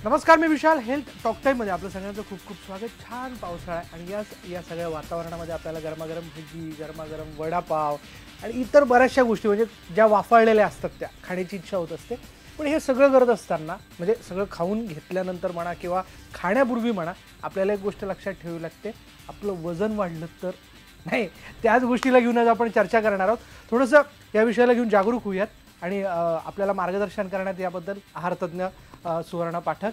नमस्कार, मी विशाल. Health talk टाईममध्ये आपलं सगळ्यांचं खूप खूप स्वागत. छान पावसाळा आणि या सगळ्या वातावरणामध्ये आपल्याला गरमागरम भजी, गरमागरम वडापाव आणि इतर बऱ्याचशा गोष्टी म्हणजे ज्या वाफाळलेल्या असतात त्या खाण्याची इच्छा होत असते. पण हे सगळं करत असताना म्हणजे सगळं खाऊन घेतल्यानंतर म्हणा किंवा खाण्यापूर्वी म्हणा आपल्याला एक गोष्ट लक्षात ठेवावी लागते, आपलं वजन वाढलं तर नाही. त्याच गोष्टीला घेऊन आज आपण चर्चा करणार आहोत. थोडंसं या विषयाला घेऊन जागरूक होऊयात आणि आपल्याला मार्गदर्शन करण्यात याबद्दल आहारतज्ञ सुवर्णा पाठक.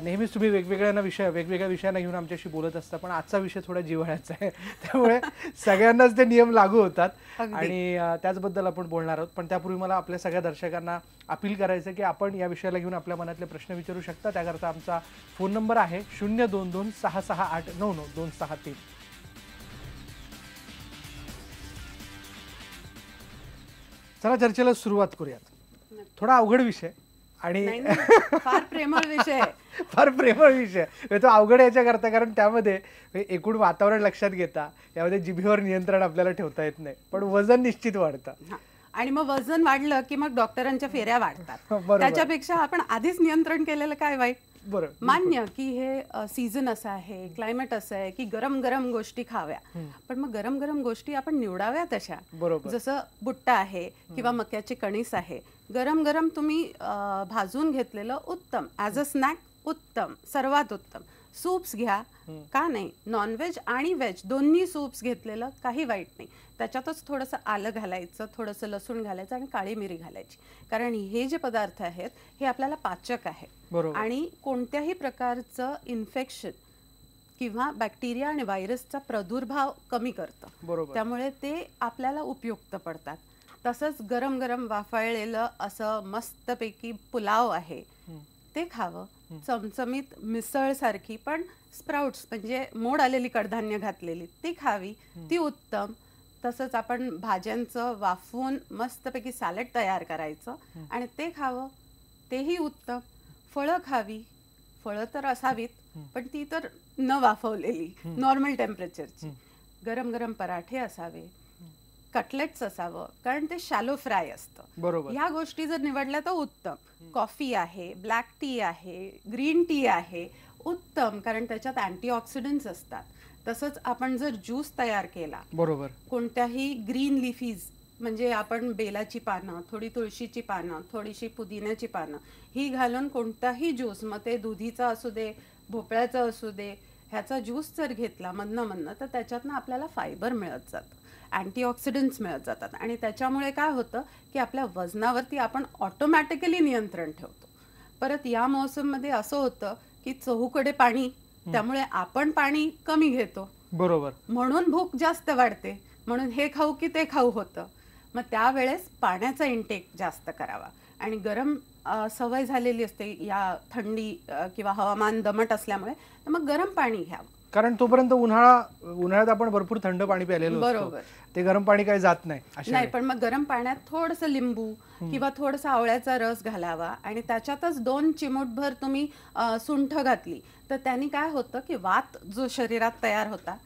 नेहमीच तुम्ही वेगवेगळ्या विषयांना घेऊन आमच्याशी बोलत असता, पण आजचा विषय थोडा जिव्हाळ्याचा आहे, त्यामुळे सगळ्यांनाच ते नियम लागू होतात आणि त्याचबद्दल आपण बोलणार आहोत. पण त्यापूर्वी मला आपल्या सगळ्या दर्शकांना अपील करायचं की आपण या विषयाला घेऊन आपल्या मनातले प्रश्न विचारू शकता. त्याकरता आमचा फोन नंबर आहे 02266899263. चला चर्चेला सुरुवात करूयात. थोडा अवघड विषय आणि फार प्रेमळ विषय आहे. फार प्रेमळ विषय तो अवघड याच्या करता, कारण त्यामध्ये एकूण वातावरण लक्षात घेता यामध्ये जिभेवर नियंत्रण आपल्याला ठेवता येत नाही, पण वजन निश्चित वाढतं आणि मग वजन वाढलं की मग डॉक्टरांच्या फेऱ्या वाढतात. त्याच्यापेक्षा आपण आधीच नियंत्रण केलेलं काय वाईट. बरोबर, मान्य की हे सीझन असं आहे, क्लायमेट असं आहे की गरम गरम गोष्टी खाव्या, पण मग गरम गरम गोष्टी आपण निवडाव्या तशा. जसं बुट्टा आहे किंवा मक्याची कणीस आहे, गरम गरम तुम्ही भाजून घेतलेलं उत्तम, ॲज अ स्नॅक उत्तम, सर्वात उत्तम. सूप्स घ्या, का नाही, नॉनव्हेज आणि व्हेज दोन्ही सूप्स घेतलेलं काही वाईट नाही. त्याच्यातच थोडंसं आलं घालायचं, थोडंसं लसूण घालायचं आणि काळी मिरी घालायची, कारण हे जे पदार्थ आहेत हे आपल्याला पाचक आहे आणि कोणत्याही प्रकारचं इन्फेक्शन किंवा बॅक्टेरिया आणि व्हायरसचा प्रादुर्भाव कमी करतं. त्यामुळे ते आपल्याला उपयुक्त पडतात. तसंच गरम गरम वाफाळलेलं असं मस्तपैकी पुलाव आहे ते खावं. चमचमीत मिसळ सारखी पण स्प्राउट्स म्हणजे मोड आलेली कडधान्य घातलेली ती खावी, ती उत्तम. तसंच आपण भाज्यांचं वाफवून मस्तपैकी सॅलड तयार करायचं आणि ते खावं, तेही उत्तम. फळं खावी, फळं तर असावीत पण ती तर न वाफवलेली, नॉर्मल टेम्परेचरची. गरम गरम पराठे असावे, कटलेट्स असावं, कारण ते शॅलो फ्राय असतं. ह्या गोष्टी जर निवडल्या तर उत्तम. कॉफी आहे, ब्लॅक टी आहे, ग्रीन टी आहे, उत्तम, कारण त्याच्यात अँटीऑक्सिडंट्स असतात. तसंच आपण जर ज्यूस तयार केला, कोणत्याही ग्रीन लिफीज म्हणजे आपण बेलाची पानं, थोडी तुळशीची पानं, थोडीशी पुदिन्याची पानं ही घालून कोणताही ज्यूस, मग ते दुधीचा असू दे, भोपळ्याचा असू दे, ह्याचा ज्यूस जर घेतला मधनं तर त्याच्यातनं आपल्याला फायबर मिळत जातं, अँटीऑक्सिडंट्स मिळत जातात आणि त्याच्यामुळे काय होतं की आपल्या वजनावरती आपण ऑटोमॅटिकली नियंत्रण ठेवतो. परत या मौसममध्ये असं होतं की चहूकडे पाणी, त्यामुळे आपण पाणी कमी घेतो, म्हणून भूक जास्त वाढते, म्हणून हे खाऊ की ते खाऊ होतं. मग त्यावेळेस पाण्याचा इंटेक जास्त करावा आणि गरम सवय झालेली असते या थंडी किंवा हवामान दमट असल्यामुळे, तर मग गरम पाणी घ्यावं, कारण तोपर्यंत उन्हाळ्यात आपण भरपूर थंड पाणी प्यायलेलं असतं, ते गरम पाणी काही जात नाही. पण मग गरम पाण्यात थोडंसं लिंबू किंवा थोडंसं आवळ्याचा रस घालावा आणि त्याच्यातच 2 चिमूटभर तुम्ही सुंठ घातली तर त्यांनी काय होतं की वात जो शरीरात तयार होता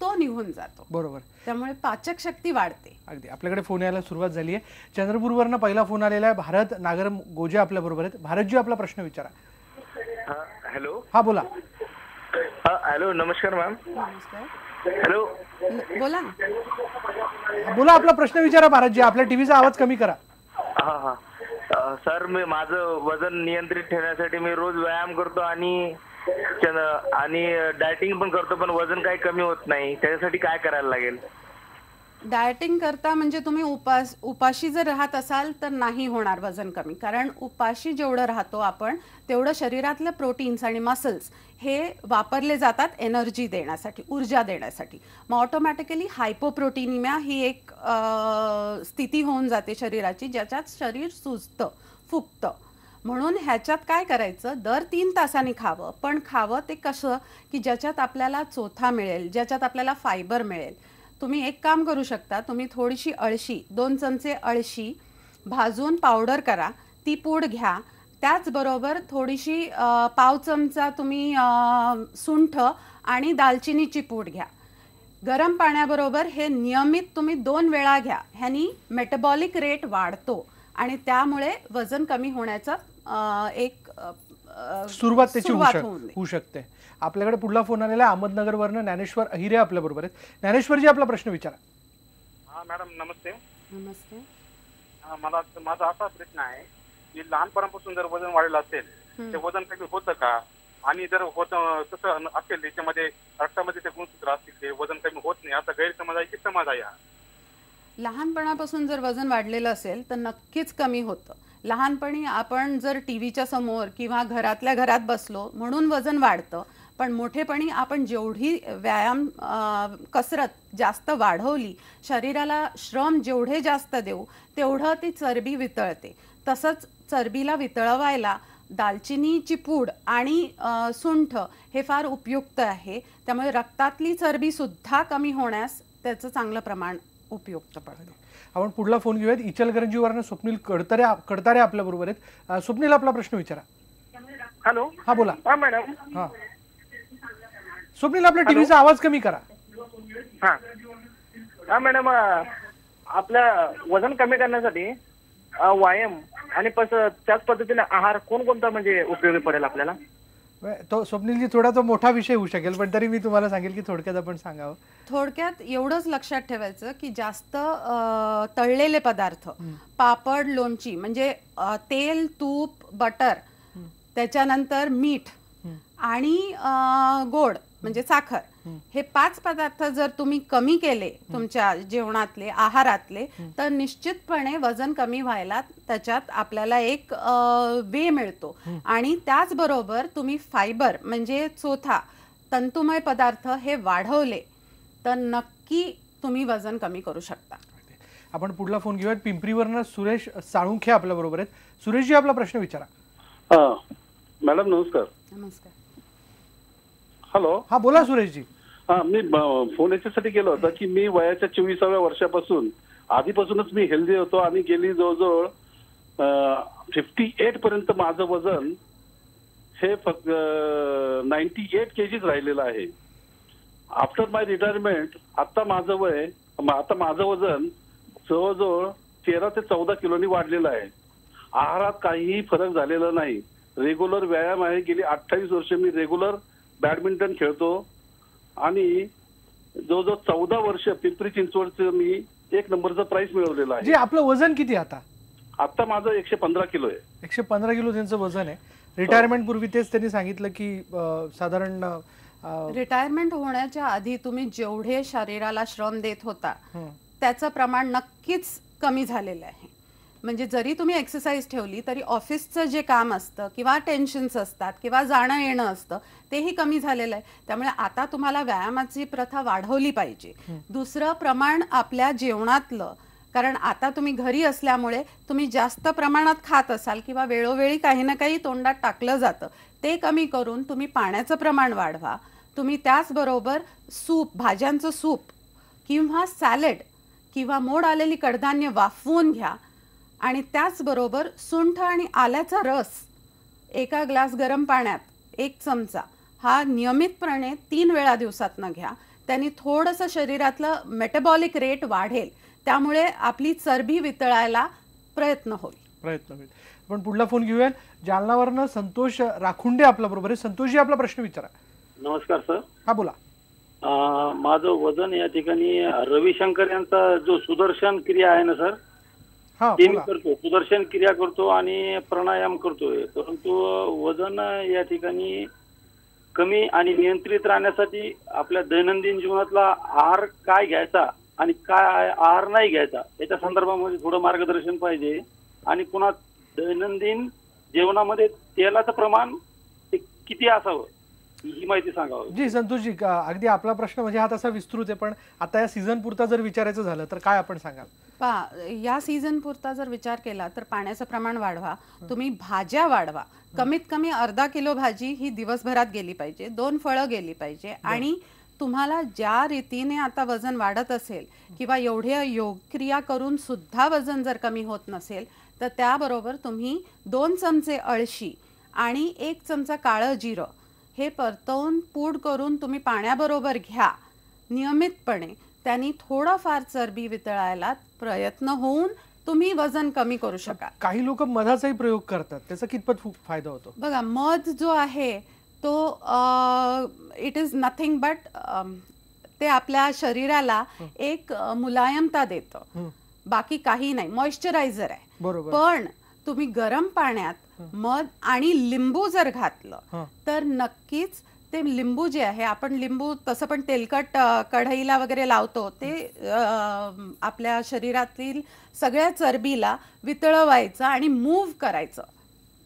तो निघून जातो. त्यामुळे पाचक शक्ती वाढते. अगदी. आपल्याकडे फोन यायला सुरुवात झाली आहे. चंद्रपूरवरनं पहिला फोन आलेला आहे. भारत नागर गोजे आपल्या बरोबर आहेत. भारतजी, आपला प्रश्न विचारा. हॅलो. हा, बोला. हॅलो, नमस्कार मॅम. हॅलो, बोला बोला, आपला प्रश्न विचारा भारतजी. आपल्या टीव्हीचा आवाज कमी करा. सर, मी माझं वजन नियंत्रित ठेवण्यासाठी मी रोज व्यायाम करतो आणि डायटिंग पण करतो, पण वजन काही कमी होत नाही. त्याच्यासाठी काय करायला लागेल? डायटिंग करता म्हणजे तुम्ही उपाशी जर राहत असाल तर नाही होणार वजन कमी, कारण उपाशी जेवढं राहतो आपण तेवढं शरीरातले प्रोटीन्स आणि मसल्स हे वापरले जातात एनर्जी देण्यासाठी, ऊर्जा देण्यासाठी. मग ऑटोमॅटिकली हायपोप्रोटीनिमिया ही एक स्थिती होऊन जाते शरीराची, ज्याच्यात शरीर सुजतं, फुगतं. म्हणून ह्याच्यात काय करायचं, दर 3 तासांनी खावं, पण खावं ते कसं की ज्याच्यात आपल्याला चोथा मिळेल, ज्याच्यात आपल्याला फायबर मिळेल. तुम्ही एक काम करू शकता, तुम्ही थोडीशी अळशी, 2 चमचे अळशी भाजून पावडर करा, ती पूड घ्या. त्याचबरोबर थोडीशी पाव चमचा तुम्ही सुंठ आणि दालचिनीची पूड घ्या. गरम पाण्याबरोबर हे नियमित तुम्ही 2 वेळा घ्या. ह्यानी मेटाबॉलिक रेट वाढतो आणि त्यामुळे वजन कमी होण्याचा एक सुरुवात त्याची होऊन दे. होऊ शकते. आपल्याकडे पुढला फोन आलेला आहे अहमदनगरवरनं. ज्ञानेश्वर अहिरे आपल्या बरोबर आहेत. ज्ञानेश्वरजी आपला प्रश्न विचारा. हा मॅडम नमस्ते. नमस्ते. माझा असा प्रश्न आहे की लहानपणापासून जर वजन वाढलेलं असेल ते वजन कमी होतं का, आणि जर होत तसं असेल त्याच्यामध्ये रक्तामध्ये ते गुणसूत्र असतील ते वजन कमी होत नाही, असा गैरसमज आहे की समज आहे? लहानपणापासून जर वजन वाढलेलं असेल तर नक्कीच कमी होतं. लहानपणी आपण जर टीव्हीच्या समोर किंवा घरातल्या घरात बसलो म्हणून वजन वाढतं, पण मोठेपणी आपण जेवढी व्यायाम कसरत जास्त वाढवली, शरीराला श्रम जेवढे जास्त देऊ तेवढं ती चरबी वितळते. तसंच चरबीला वितळवायला दालचिनीची पूड आणि सुंठ हे फार उपयुक्त आहे. त्यामुळे रक्तातली चरबी सुद्धा कमी होण्यास त्याचं चांगलं प्रमाण उपयुक्त पडतं. आपण पुढला फोन घेऊयात. इचलकरंजीवरनं स्वप्नील कडतारे आपल्या बरोबर आहेत. स्वप्नील आपला प्रश्न विचारा. हॅलो. हा बोला. हा मॅडम. हा स्वप्नील आपल्या टीव्हीचा आवाज कमी करा. हा मॅडम, आपल्या वजन कमी करण्यासाठी व्यायाम आणि त्याच पद्धतीने आहार कोणकोणता म्हणजे उपयोगी पडेल आपल्याला? तो स्वप्नीलजी थोडा तो मोठा विषय होऊ शकेल, पण तरी मी तुम्हाला सांगेल की थोडक्यात आपण सांगावं. थोडक्यात एवढंच लक्षात ठेवायचं की जास्त तळलेले पदार्थ, पापड, लोणची म्हणजे तेल, तूप, बटर, त्याच्यानंतर मीठ आणि गोड म्हणजे साखर, हे 5 पदार्थ जर तुम्ही कमी केले तुमच्या जेवणातले, आहारातले, तर निश्चितपणे वजन कमी व्हायला त्याच्यात आपल्याला एक वे मिळतो. आणि त्याचबरोबर तुम्ही फायबर म्हणजे चोथा, तंतुमय पदार्थ हे वाढवले तर नक्की तुम्ही वजन कमी करू शकता. आपण पुढला फोन घेऊयात. पिंपरीवरनं सुरेश साळुंखे आपल्या बरोबर आहेत. सुरेशजी आपला प्रश्न विचारा. मॅडम नमस्कार. नमस्कार. हॅलो. हा बोला सुरेशजी. मी फोन याच्यासाठी केला होता की मी वयाच्या 24व्या वर्षापासून आधीपासूनच मी हेल्दी होतो आणि गेली जवळजवळ 58 पर्यंत माझं वजन हे फक्त 98 kgs राहिलेलं आहे. आफ्टर माय रिटायरमेंट आता माझं वजन जवळजवळ 13 ते 14 किलोनी वाढलेलं आहे. आहारात काहीही फरक झालेला नाही. रेग्युलर व्यायाम आहे. गेली 28 वर्ष मी रेग्युलर बॅडमिंटन खेळतो आणि जवळजवळ 14 वर्ष पिंपरी चिंचवडचं मी 1 नंबरचं प्राइस मिळवलेलं आहे. आपलं वजन किती आता? आता माझं 115 किलो आहे. 115 किलो त्यांचं वजन आहे. रिटायरमेंट पूर्वी तेच त्यांनी सांगितलं की साधारण रिटायरमेंट होण्याच्या आधी तुम्ही जेवढे शरीराला श्रम देत होता त्याचं प्रमाण नक्कीच कमी झालेलं आहे. म्हणजे जरी तुम्ही एक्सरसाइज ठेवली तरी ऑफिसचं जे काम असतं किंवा टेन्शन्स असतात किंवा जाणं येणं असतं तेही कमी झालेलं आहे. त्यामुळे आता तुम्हाला व्यायामाची प्रथा वाढवली पाहिजे. दुसरं प्रमाण आपल्या जेवणातलं, कारण आता तुम्ही घरी असल्यामुळे तुम्ही जास्त प्रमाणात खात असाल किंवा वेळोवेळी काही ना काही तोंडात टाकलं जातं, ते कमी करून तुम्ही पाण्याचं प्रमाण वाढवा. तुम्ही त्याचबरोबर सूप, भाज्यांचं सूप किंवा सॅलड किंवा मोड आलेली कडधान्य वाफवून घ्या. आणि त्याचबरोबर सुंठ आणि आल्याचा रस 1 ग्लास गरम पाण्यात 1 चमचा हा नियमितपणे 3 वेळा दिवसातनं घ्या. त्यांनी थोडंसं शरीरातलं मेटाबॉलिक रेट वाढेल. त्यामुळे आपली चरबी वितळायला प्रयत्न होईल. पण पुढला फोन घेऊया. जालनावरनं संतोष राखुंडे आपल्या बरोबर आहे. संतोषजी आपला प्रश्न विचारा. नमस्कार सर. हा बोला. माझं वजन या ठिकाणी रविशंकर यांचा जो सुदर्शन क्रिया आहे ना सर, ते मी करतो. सुदर्शन क्रिया करतो आणि प्राणायाम करतोय, परंतु वजन या ठिकाणी कमी आणि नियंत्रित राहण्यासाठी आपल्या दैनंदिन जीवनातला आहार काय घ्यायचा आणि काय आहार नाही घ्यायचा याच्या संदर्भामध्ये थोडं मार्गदर्शन पाहिजे. आणि पुन्हा दैनंदिन जेवणामध्ये तेलाचं प्रमाण किती असावं ही माहिती सांगावं. जी संतोषजी, अगदी आपला प्रश्न म्हणजे हा तसा विस्तृत आहे, पण आता या सीझन पुरता जर विचारायचं झालं तर काय आपण सांगाल? या सीझन पुरता जर विचार केला तर पाण्याचं प्रमाण वाढवा. तुम्ही भाज्या वाढवा. कमीत कमी अर्धा किलो भाजी ही दिवसभरात गेली पाहिजे. 2 फळं गेली पाहिजे. आणि तुम्हाला ज्या रीतीने आता वजन वाढत असेल किंवा एवढ्या योग क्रिया करून सुद्धा वजन जर कमी होत नसेल तर त्याबरोबर तुम्ही 2 चमचे अळशी आणि 1 चमचा काळं जिरं हे परतवून पूड करून तुम्ही पाण्याबरोबर घ्या नियमितपणे. त्यांनी थोडाफार चरबी वितळायला प्रयत्न होऊन तुम्ही वजन कमी करू शकाल. काही लोक मधाचाही प्रयोग करतात, त्याचा कितपत फायदा होतो? बघा, मध जो आहे तो इट इज नथिंग बट ते आपल्या शरीराला एक मुलायमता देतं, बाकी काही नाही. मॉइश्चरायझर आहे. बरोबर. पण तुम्ही गरम पाण्यात मध आणि लिंबू जर घातलं तर नक्कीच ते लिंबू जे आहे, आपण लिंबू तसं पण तेलकट कढईला वगैरे लावतो, ते आपल्या शरीरातील सगळ्या चरबीला वितळवायचं आणि मूव्ह करायचं.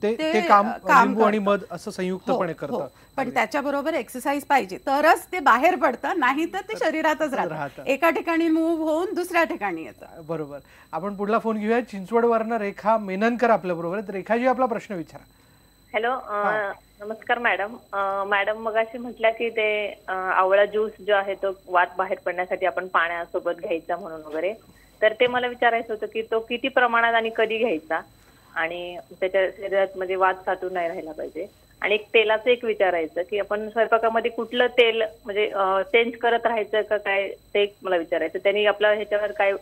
ते काम लिंबू आणि मध असं संयुक्तपणे करतं. पण त्याच्याबरोबर एक्सरसाइज पाहिजे, तरच ते बाहेर पडतं, नाही तर ते शरीरातच राहतं, एका ठिकाणी मूव्ह होऊन दुसऱ्या ठिकाणी येतं. बरोबर. आपण पुढला फोन घेऊया. चिंचवडवरनं रेखा मेननकर आपल्या बरोबर आहेत. रेखाजी, आपला प्रश्न विचारा. हॅलो, नमस्कार मॅडम. मॅडम मगाशी म्हटलं की ते आवळा ज्यूस जो आहे तो वात बाहेर पडण्यासाठी आपण पाण्यासोबत घ्यायचा म्हणून वगैरे, तर ते मला विचारायचं होतं की तो किती प्रमाणात आणि कधी घ्यायचा आणि त्याच्या शरीरात म्हणजे वात साठून नाही राहिला पाहिजे. आणि एक तेलाचं एक विचारायचं की आपण स्वयंपाकामध्ये कुठलं तेल म्हणजे चेंज करत राहायचं का काय, ते एक मला विचारायचं. त्यांनी आपल्या ह्याच्यावर काय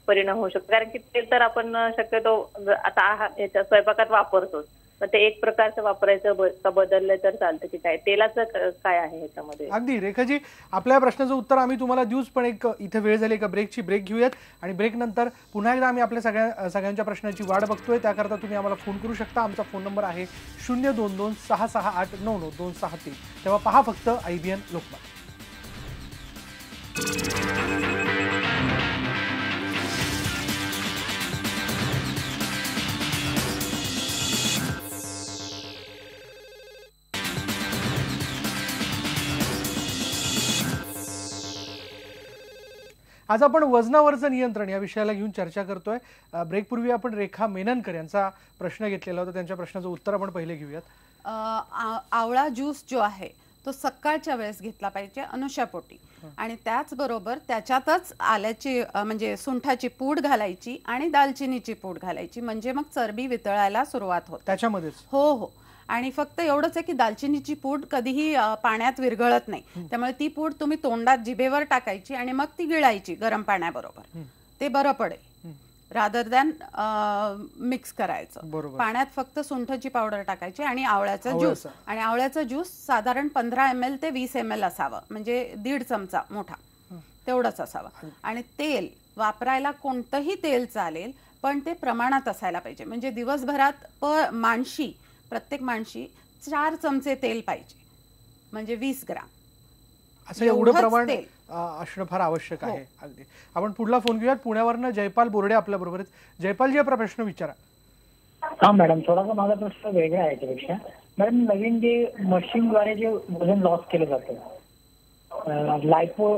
परिणाम होऊ शकतो, कारण की तेल तर आपण शक्यतो आता ह्याच्या स्वयंपाकात वापरतोच, पण ते एक प्रकारचं वापरायचं का बदललं तर चालतं की काय, तेलाचं काय आहे ह्याच्यामध्ये? अगदी रेखाजी, आपल्या प्रश्नाचं उत्तर आम्ही तुम्हाला देऊच, पण एक इथे वेळ झाली का ब्रेक घेऊयात आणि ब्रेक नंतर पुन्हा एकदा आम्ही आपल्या सगळ्यांच्या प्रश्नाची वाट बघतोय. त्याकरता तुम्ही आम्हाला फोन करू शकता. आमचा फोन नंबर आहे 022-668-99263. तेव्हा पहा फक्त IBN लोकमत. आज आपण वजनावरचं नियंत्रण या विषयाला घेऊन चर्चा करतोय. ब्रेकपूर्वी आपण रेखा मेननकर यांचा प्रश्न घेतलेला होता, त्यांच्या प्रश्नाचं उत्तर आपण पहिले घेऊयात. आवळा ज्यूस जो आहे तो सकाळच्या वेळेस घेतला पाहिजे अनुशापोटी, आणि त्याचबरोबर त्याच्यातच आल्याची म्हणजे सुंठाची पूड घालायची आणि दालचिनीची पूड घालायची, म्हणजे मग चरबी वितळायला सुरुवात होते त्याच्यामध्येच. हो. आणि फक्त एवढंच आहे की दालचिनीची पूड कधीही पाण्यात विरघळत नाही, त्यामुळे ती पूड तुम्ही तोंडात जिभेवर टाकायची आणि मग ती गिळायची गरम पाण्याबरोबर. ते बरं पडेल रादर दॅन मिक्स करायचं. पाण्यात फक्त सुंठची पावडर टाकायची आणि आवळ्याचा ज्यूस, आणि आवळ्याचा ज्यूस साधारण 15 ml ते 20 ml असावं, म्हणजे 1.5 चमचा मोठा तेवढंच असावं. आणि तेल वापरायला कोणतंही तेल चालेल, पण ते प्रमाणात असायला पाहिजे. म्हणजे दिवसभरात प्रत्येक माणशी 4 चमचे तेल पाहिजे, म्हणजे 20 ग्राम असं एवढं प्रमाण असणं फार आवश्यक आहे. अगदी. आपण पुढला फोन घेऊयात. पुण्यावरनं जयपाल बोर्डे आपल्या बरोबर आहेत. जयपालजी, आपला प्रश्न विचारा. हा मॅडम, थोडासा माझा प्रश्न वेगळा आहे याच्यापेक्षा. मॅडम, नवीन जे मशीनद्वारे जे वजन लॉस केलं जातं, लायपो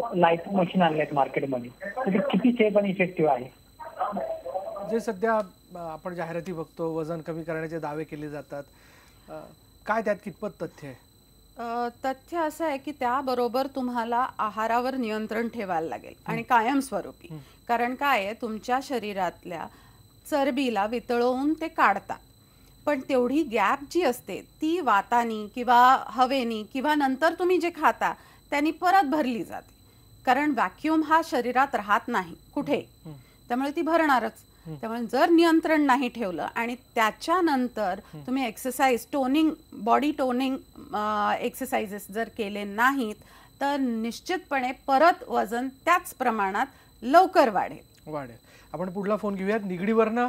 मशीन आणले आहेत मार्केटमध्ये, तर ते किती सेफ आणि इफेक्टिव्ह आहे? जे सध्या आपण जाहिराती बघतो, वजन कमी करण्याचे दावे केले जातात, काय त्यात कितपत तथ्य आहे? तथ्य असं आहे की त्याबरोबर तुम्हाला आहारावर नियंत्रण ठेवायला लागेल, आणि कायमस्वरूपी. कारण काय आहे, तुमच्या शरीरातल्या चरबीला वितळवून ते काढतात, पण तेवढी गॅप जी असते ती वातानी किंवा हवेनी किंवा नंतर तुम्ही जे खाता त्यांनी परत भरली जाते, कारण व्हॅक्यूम हा शरीरात राहत नाही कुठे, त्यामुळे ती भरणारच. त्यामुळे जर नियंत्रण नाही ठेवलं आणि त्याच्यानंतर तुम्ही एक्सरसाइज बॉडी टोनिंग एक्सरसाइजेस जर केले नाहीत, तर निश्चितपणे परत वजन त्याच प्रमाणात लवकर वाढेल. आपण पुढला फोन घेऊयात. निगडीवरनं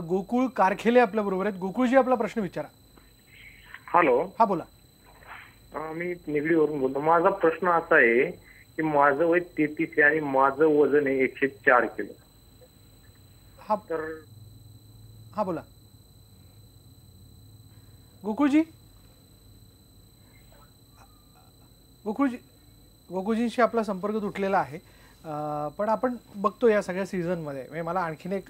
गोकुळ कारखेले आपल्या बरोबर आहेत. गोकुळजी, आपला प्रश्न विचारा. हॅलो. हा, बोला. मी निगडीवरून बोलतो. माझा प्रश्न असा आहे की माझं वय 33 आहे आणि माझं वजन आहे 104 किलो. हा, बोला गोकुळजी. गोकुळजींशी आपला संपर्क तुटलेला आहे, पण आपण बघतो या सगळ्या सीझन मध्ये. म्हणजे मला आणखीन एक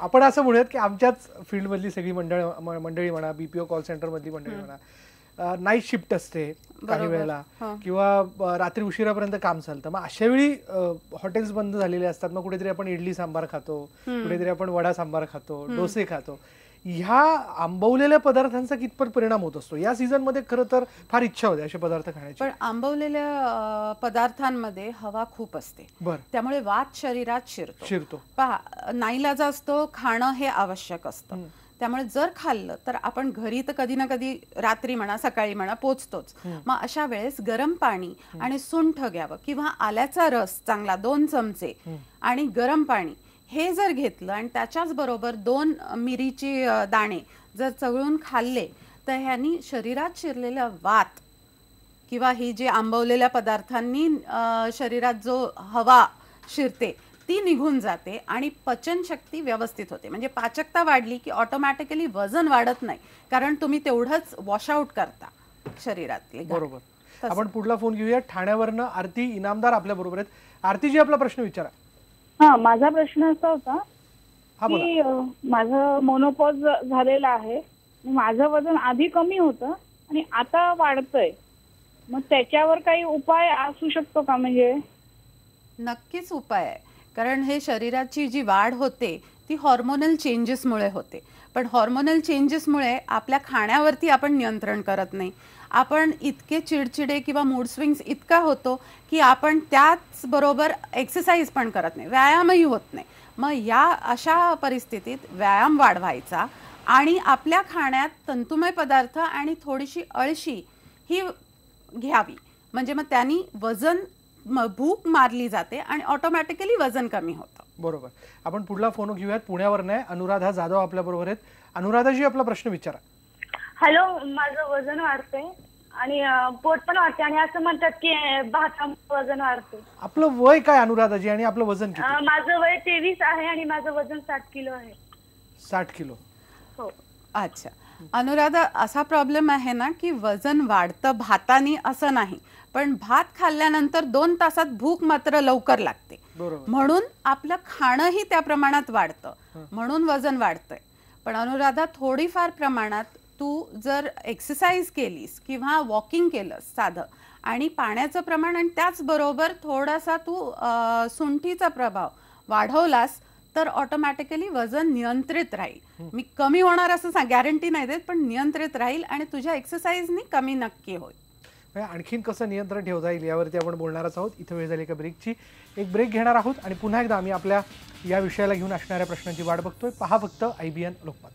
आपण असं म्हणूयात की आमच्याच फील्डमधली सगळी मंडळी म्हणा, BPO कॉल सेंटर मधली मंडळी म्हणा, नाईट शिफ्ट असते काही वेळेला, किंवा रात्री उशिरापर्यंत काम चालतं. मग अशा वेळी हॉटेल्स बंद झालेले असतात. मग कुठेतरी आपण इडली सांबार खातो, कुठेतरी आपण वडा सांबार खातो, डोसे खातो. ह्या आंबवलेल्या पदार्थांचा कितपत परिणाम होत असतो? या सीझन मध्ये खरं तर फार इच्छा होते असे पदार्थ खाण्याची, पण आंबवलेल्या पदार्थांमध्ये हवा खूप असते, त्यामुळे वात शरीरात शिरतो. पहा, नाईलाज असतो, खाणं हे आवश्यक असतं. त्यामुळे जर खाल्लं तर आपण घरी तर कधी ना कधी रात्री म्हणा सकाळी म्हणा पोचतोच. मग अशा वेळेस गरम पाणी आणि सुंठ घ्यावं किंवा आल्याचा रस चांगला 2 चमचे आणि गरम पाणी हे जर घेतलं आणि त्याच्याच बरोबर 2 मिरीची दाणे जर चवळून खाल्ले तर ह्यांनी शरीरात शिरलेला वात किंवा ही जी आंबवलेल्या पदार्थांनी शरीरात जो हवा शिरते ती निघून जाते आणि पचनशक्ती व्यवस्थित होते. म्हणजे पाचकता वाढली की ऑटोमॅटिकली वजन वाढत नाही, कारण तुम्ही तेवढंच वॉशआउट करता शरीरातले. बरोबर. आपण पुढला फोन घेऊया. ठाण्यावरनं आरती इनामदार आपल्या बरोबर आहेत. आरतीजी, आपला प्रश्न विचारा. हा, माझा प्रश्न असा होता की माझं मोनोपॉज झालेला आहे, माझं वजन आधी कमी होतं आणि आता वाढतंय, मग त्याच्यावर काही उपाय असू शकतो का? म्हणजे नक्कीच उपाय आहे, कारण हे शरीराची जी वाढ होते ती हॉर्मोनल चेंजेसमुळे होते. पण हॉर्मोनल चेंजेसमुळे आपल्या खाण्यावरती आपण नियंत्रण करत नाही. आपण इतके चिडचिडे किंवा मूड स्विंग्स इतका होतो की आपण त्याच बरोबर एक्सरसाइज पण करत नाही, व्यायामही होत नाही. मग या अशा परिस्थितीत व्यायाम वाढवायचा आणि आपल्या खाण्यात तंतुमय पदार्थ आणि थोडीशी अळशी ही घ्यावी, म्हणजे मग त्यांनी वजन भूक मारली जाते आणि ऑटोमॅटिकली वजन कमी होतं. बरोबर. आपण पुढला फोन घेऊयात. पुण्यावरनं आहे अनुराधा जाधव आपल्या बरोबर आहेत. अनुराधाजी, आपला प्रश्न विचारा. हॅलो, माझं वजन वाढतंय आणि पोट पण वाढते आणि असं म्हणतात की भातामुळे वजन वाढते. आपलं वय काय अनुराधाजी आणि आपलं वजन किती? माझं वय 23 आहे आणि माझं वजन 60 किलो आहे. 60 किलो. हो. अच्छा अनुराधा, असा प्रॉब्लेम आहे ना की वजन वाढतं भातानी असं नाही, पण भात खाल्ल्यानंतर 2 तासात भूक मात्र लवकर लागते, म्हणून आपलं खाणंही त्या प्रमाणात वाढतं, म्हणून वजन वाढतंय. पण अनुराधा, थोडीफार प्रमाणात तू जर एक्सरसाइज केलीस किंवा वॉकिंग केलंस साधं आणि पाण्याचं प्रमाण आणि त्याचबरोबर थोडासा तू सुंठीचा प्रभाव वाढवलास तर ऑटोमॅटिकली वजन नियंत्रित राहील. मी कमी होणार असं गॅरंटी नाही देत, पण नियंत्रित राहील आणि तुझ्या एक्सरसाइजनी कमी नक्की होईल. आणखीन कसं नियंत्रण ठेवता येईल यावरती आपण बोलणारच आहोत. इथं वेळ झाली का ब्रेकची. एक ब्रेक घेणार आहोत आणि पुन्हा एकदा आम्ही आपल्या या विषयाला घेऊन असणाऱ्या प्रश्नांची वाट बघतोय. पहा फक्त IBN लोकमत.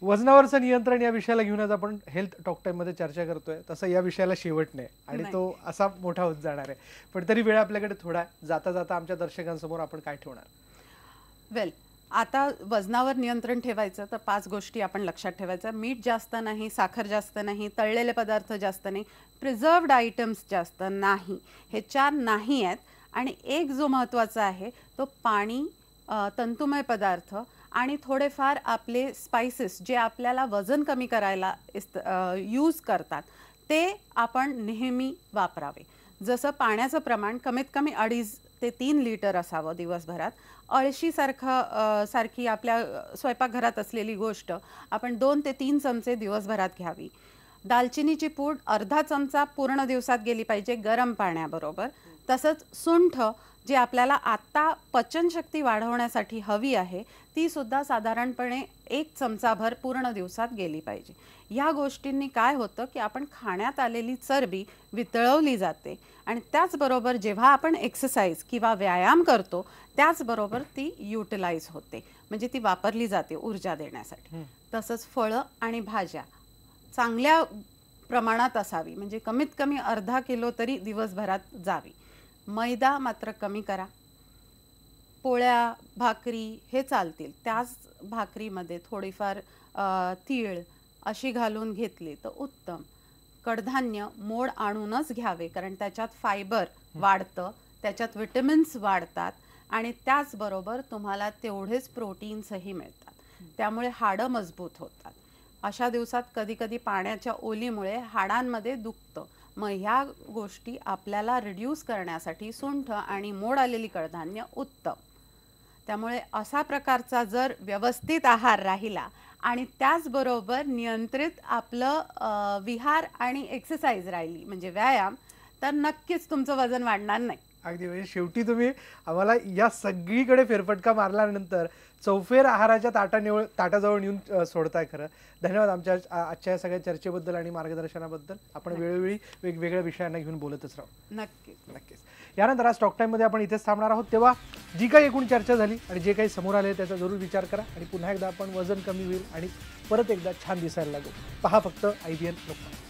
वजनावरचं नियंत्रण या विषयाला घेऊन आज आपण हेल्थ टॉक टाइम मध्ये चर्चा करतोय. तसं या विषयाला शेवट नाही आणि तो असा मोठा होत जाणार आहे, पण तरी वेळ आपल्याकडे थोडा. जाता जाता आमच्या दर्शकांसमोर आपण काय ठेवणार? वेल, आता वजनावर नियंत्रण ठेवायचं तर 5 गोष्टी आपण लक्षात ठेवायच्या. मीठ जास्त नाही, साखर जास्त नाही, तळलेले पदार्थ जास्त नाही, प्रिझर्व्ड आयटम्स जास्त नाही, हे 4 नाही आहेत. आणि एक जो महत्त्वाचा आहे तो पाणी, तंतुमय पदार्थ आणि थोडेफार आपले स्पाइसेस जे आपल्याला वजन कमी करायला यूज करतात ते आपण नेहमी वापरावे. जसं पाण्याचं प्रमाण कमीत कमी 2.5 ते 3 लिटर असावं दिवसभरात. सारखी आपल्या स्वयंपाकघरात असलेली गोष्ट आपण 2 ते 3 चमचे दिवसभरात घ्यावी. दालचिनीची पूड अर्धा चमचा पूर्ण दिवसात गेली पाहिजे गरम पाण्याबरोबर. तसंच सुंठ जी आपल्याला आत्ता पचनशक्ती वाढवण्यासाठी हवी आहे ती सुद्धा साधारणपणे 1 चमचाभर पूर्ण दिवसात गेली पाहिजे. या गोष्टींनी काय होतं की आपण खाण्यात आलेली चरबी वितळवली जाते आणि त्याचबरोबर जेव्हा आपण एक्सरसाइज किंवा व्यायाम करतो त्याचबरोबर ती युटिलाइज होते, म्हणजे ती वापरली जाते ऊर्जा देण्यासाठी. तसंच फळं आणि भाज्या चांगल्या प्रमाणात असावी, म्हणजे कमीत कमी अर्धा किलो तरी दिवसभरात जावी. मैदा मात्र कमी करा. पोळ्या भाकरी हे चालतील, त्याच भाकरीमध्ये थोडीफार तीळ अशी घालून घेतली तर उत्तम. कडधान्य मोड आणूनच घ्यावे, कारण त्याच्यात फायबर वाढतं, त्याच्यात विटॅमिन्स वाढतात आणि त्याचबरोबर तुम्हाला तेवढेच प्रोटीन्सही मिळतात, त्यामुळे हाडं मजबूत होतात. अशा दिवसात कधी कधी पाण्याच्या ओलीमुळे हाडांमध्ये दुखतं, मग ह्या गोष्टी आपल्याला रिड्यूस करण्यासाठी सुंठ आणि मोड आलेली कडधान्य उत्तम. त्यामुळे असा प्रकारचा जर व्यवस्थित आहार राहिला आणि त्याचबरोबर नियंत्रित आपलं विहार आणि एक्सरसाइज राहिली म्हणजे व्यायाम, तर नक्कीच तुमचं वजन वाढणार नाही. अगदी म्हणजे शेवटी तुम्ही आम्हाला या सगळीकडे फेरफटका मारल्यानंतर चौफेर आहाराच्या ताटाजवळ नेऊन सोडताय. खरं धन्यवाद आजच्या सगळ्या चर्चेबद्दल आणि मार्गदर्शनाबद्दल. आपण वेळोवेळी वेगवेगळ्या विषयांना घेऊन बोलतच राहू. नक्कीच. यानंतर आज टॉक टाईममध्ये आपण इथेच थांबणार आहोत. तेव्हा जी काही एकूण चर्चा झाली आणि जे काही समोर आले त्याचा जरूर विचार करा आणि पुन्हा एकदा आपण वजन कमी होईल आणि परत एकदा छान दिसायला लागू. पहा फक्त IBN लोकमत.